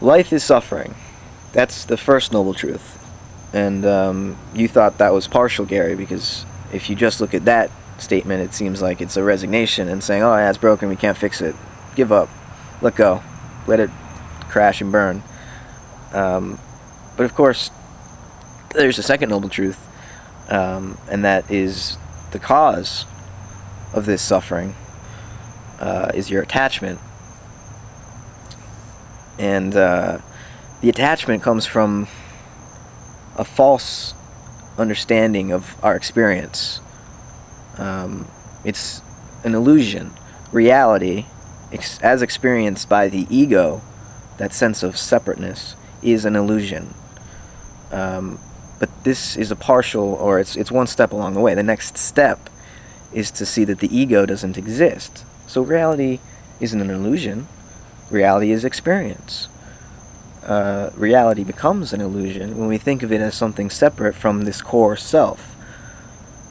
Life is suffering. That's the first noble truth. And you thought that was partial, Gary, because if you just look at that statement, it seems like it's a resignation and saying, oh, yeah, it's broken, we can't fix it. Give up. Let go. Let it crash and burn. But of course, there's a second noble truth, and that is the cause of this suffering is your attachment. And the attachment comes from a false understanding of our experience. It's an illusion. Reality, as experienced by the ego, that sense of separateness, is an illusion. But this is a partial, or it's one step along the way. The next step is to see that the ego doesn't exist. So reality isn't an illusion. Reality is experience. Reality becomes an illusion when we think of it as something separate from this core self.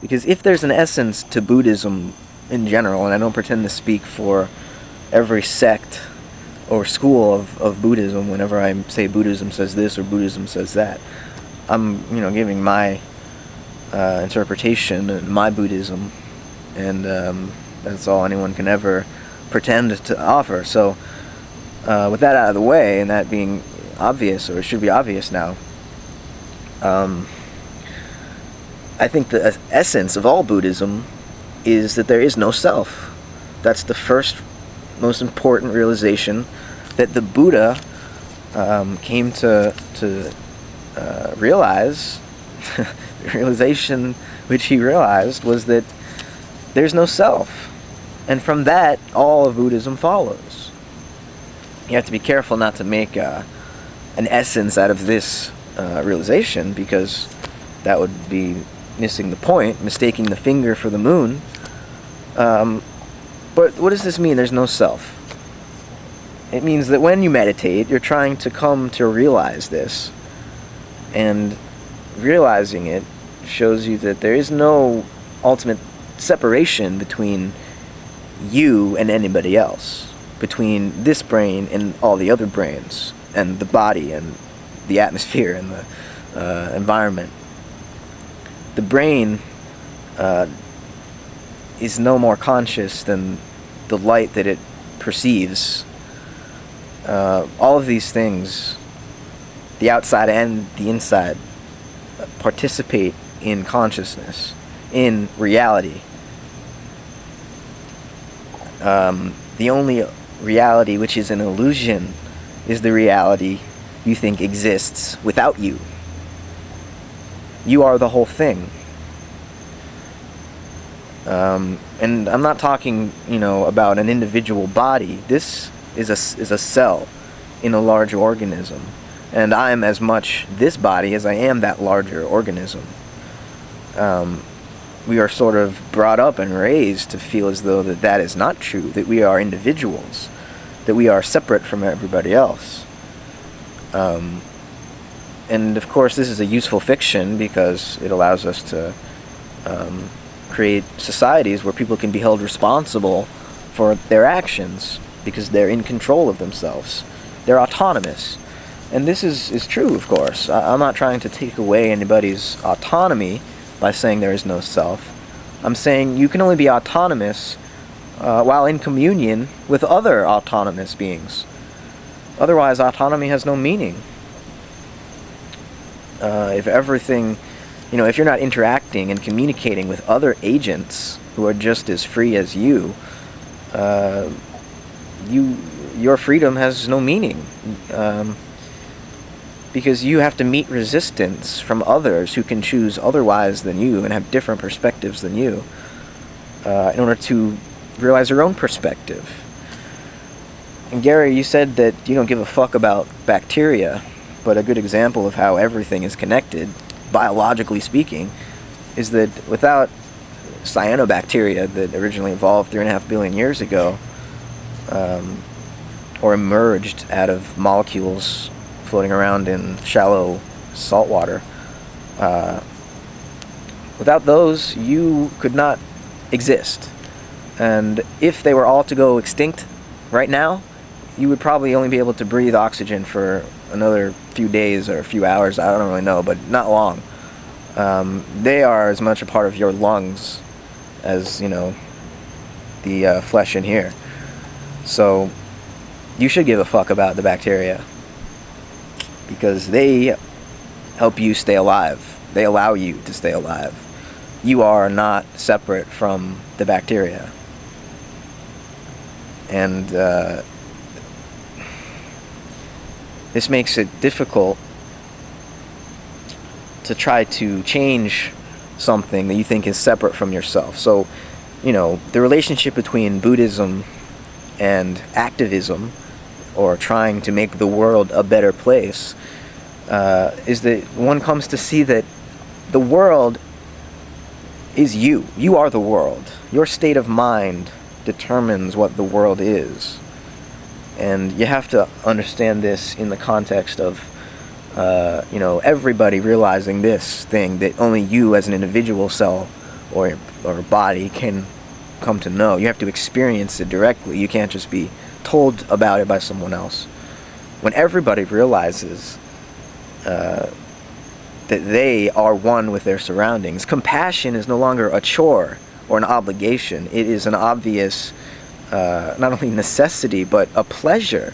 Because if there's an essence to Buddhism in general, and I don't pretend to speak for every sect or school of Buddhism whenever I say Buddhism says this or Buddhism says that, I'm giving my interpretation and my Buddhism, and that's all anyone can ever pretend to offer. So with that out of the way, and that being obvious, or it should be obvious now, I think the essence of all Buddhism is that there is no self. That's the first most important realization that the Buddha came to realize. The realization which he realized was that there's no self. And from that, all of Buddhism follows. You have to be careful not to make an essence out of this realization, because that would be missing the point, mistaking the finger for the moon. But what does this mean, there's no self? It means that when you meditate, you're trying to come to realize this. And realizing it shows you that there is no ultimate separation between you and anybody else, between this brain and all the other brains, and the body and the atmosphere and the environment. The brain is no more conscious than the light that it perceives. All of these things, the outside and the inside, participate in consciousness, in reality. The only reality which is an illusion is the reality you think exists without you. You are the whole thing. And I'm not talking, about an individual body. This is a cell in a large organism. And I am as much this body as I am that larger organism. We are sort of brought up and raised to feel as though that is not true, that we are individuals, that we are separate from everybody else. And of course this is a useful fiction because it allows us to create societies where people can be held responsible for their actions because they're in control of themselves. They're autonomous. And this is true, of course. I'm not trying to take away anybody's autonomy by saying there is no self. I'm saying you can only be autonomous while in communion with other autonomous beings. Otherwise, autonomy has no meaning. If everything, if you're not interacting and communicating with other agents who are just as free as you, your freedom has no meaning. Because you have to meet resistance from others who can choose otherwise than you and have different perspectives than you in order to realize their own perspective. And Gary, you said that you don't give a fuck about bacteria, but a good example of how everything is connected, biologically speaking, is that without cyanobacteria that originally evolved 3.5 billion years ago, or emerged out of molecules floating around in shallow salt water, without those, you could not exist. And if they were all to go extinct right now, you would probably only be able to breathe oxygen for another few days or a few hours. I don't really know, but not long. They are as much a part of your lungs as, the flesh in here. So you should give a fuck about the bacteria, because they help you stay alive. They allow you to stay alive. You are not separate from the bacteria. And this makes it difficult to try to change something that you think is separate from yourself. So, the relationship between Buddhism and activism, or trying to make the world a better place, is that one comes to see that the world is you. You are the world. Your state of mind determines what the world is. And you have to understand this in the context of, everybody realizing this thing that only you as an individual cell or body can come to know. You have to experience it directly. You can't just be told about it by someone else. When everybody realizes that they are one with their surroundings, compassion is no longer a chore or an obligation. It is an obvious, not only necessity, but a pleasure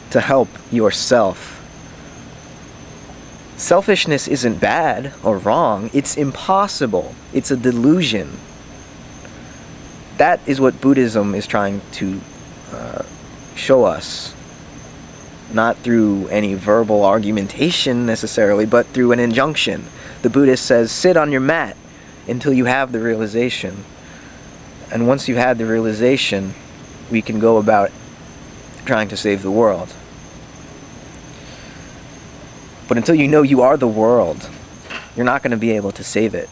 to help yourself. Selfishness isn't bad or wrong. It's impossible. It's a delusion. That is what Buddhism is trying to show us. Not through any verbal argumentation necessarily, but through an injunction. The Buddhist says, sit on your mat until you have the realization. And once you've had the realization, we can go about trying to save the world. But until you know you are the world, you're not going to be able to save it.